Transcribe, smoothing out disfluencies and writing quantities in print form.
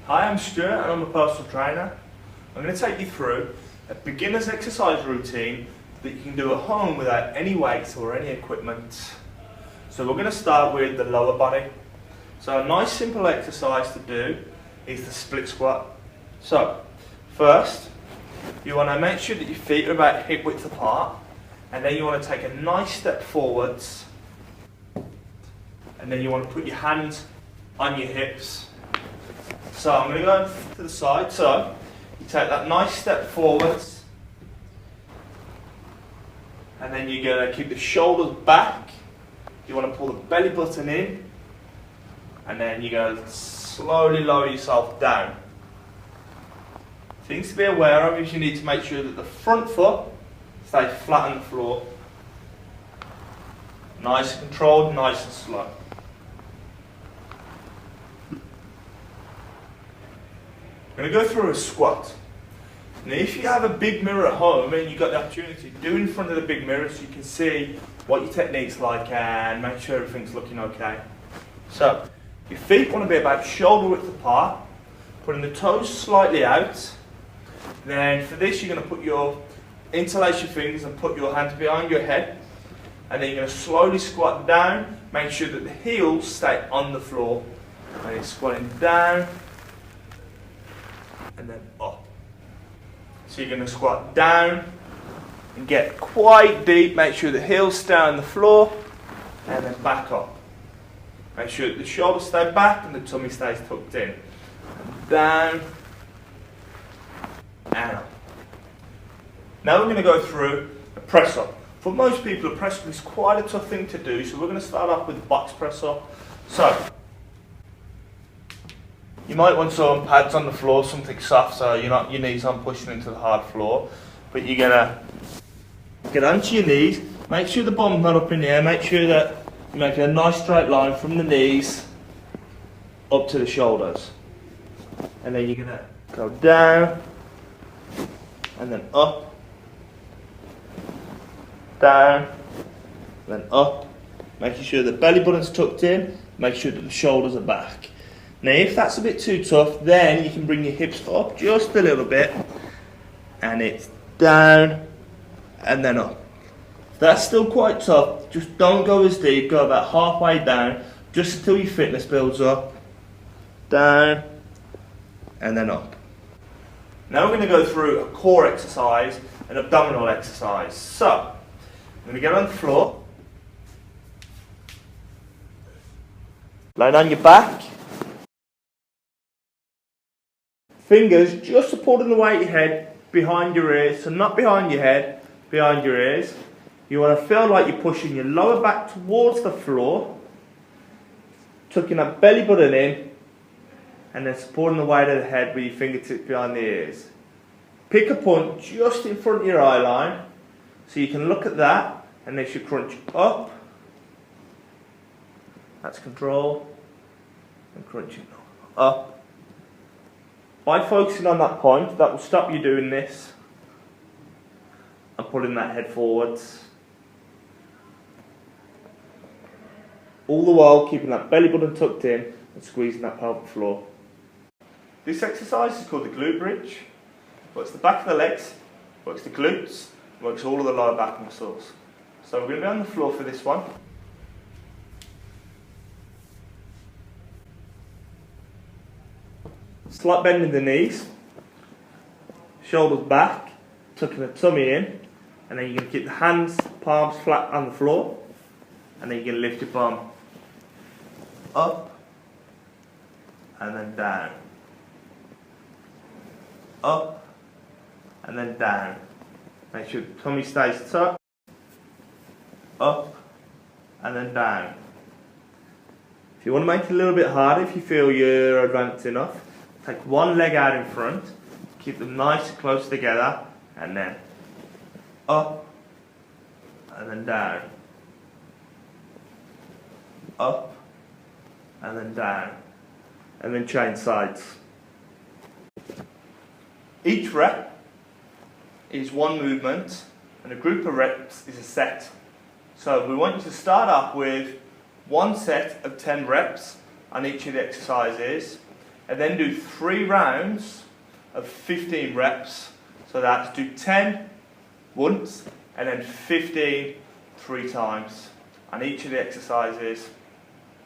Hi, I'm Stuart and I'm a personal trainer. I'm going to take you through a beginner's exercise routine that you can do at home without any weights or any equipment. So we're going to start with the lower body. So a nice simple exercise to do is the split squat. So first you want to make sure that your feet are about hip width apart, and then you want to take a nice step forwards, and then you want to put your hands on your hips. So I'm going to go to the side. So you take that nice step forwards, and then you're going to keep the shoulders back. You want to pull the belly button in, and then you're going to slowly lower yourself down. Things to be aware of is you need to make sure that the front foot stays flat on the floor. Nice and controlled, nice and slow. I'm going to go through a squat. Now if you have a big mirror at home and you've got the opportunity, do in front of the big mirror so you can see what your technique's like and make sure everything's looking okay. So your feet want to be about shoulder width apart, putting the toes slightly out. Then for this you're going to interlace your fingers and put your hands behind your head, and then you're going to slowly squat down. Make sure that the heels stay on the floor, and you're squatting down and then up. So you're going to squat down and get quite deep. Make sure the heels stay on the floor, and then back up. Make sure that the shoulders stay back and the tummy stays tucked in. And down and up. Now we're going to go through a press up. For most people, a press up is quite a tough thing to do, so we're going to start off with box press up. So you might want some pads on the floor, something soft, so you're not your knees aren't pushing into the hard floor. But you're going to get onto your knees. Make sure the bum's not up in the air. Make sure that you make a nice straight line from the knees up to the shoulders. And then you're going to go down and then up, down, then up. Making sure the belly button's tucked in. Make sure that the shoulders are back. Now if that's a bit too tough, then you can bring your hips up just a little bit, and it's down and then up. If that's still quite tough, just don't go as deep, go about halfway down, just until your fitness builds up. Down and then up. Now we're going to go through a core exercise, an abdominal exercise. So I'm going to get on the floor, laying on your back. Fingers just supporting the weight of your head behind your ears, so not behind your head, behind your ears. You want to feel like you're pushing your lower back towards the floor, tucking that belly button in, and then supporting the weight of the head with your fingertips behind the ears. Pick a point just in front of your eye line, so you can look at that, and then you crunch up. That's control, and crunching up. By focusing on that point, that will stop you doing this and pulling that head forwards. All the while keeping that belly button tucked in and squeezing that pelvic floor. This exercise is called the glute bridge. Works the back of the legs, works the glutes, works all of the lower back muscles. So we're going to be on the floor for this one. Slight bend in the knees, shoulders back, tucking the tummy in, and then you're going to keep the hands, palms flat on the floor, and then you're going to lift your bum up, and then down, up, and then down. Make sure the tummy stays tucked, up, and then down. If you want to make it a little bit harder, if you feel you're advanced enough, take one leg out in front, keep them nice and close together, and then up, and then down, up, and then down, and then change sides. Each rep is one movement, and a group of reps is a set. So we want you to start off with one set of 10 reps on each of the exercises. and then do 3 rounds of 15 reps. So that's do 10 once and then 15 3 times. And each of the exercises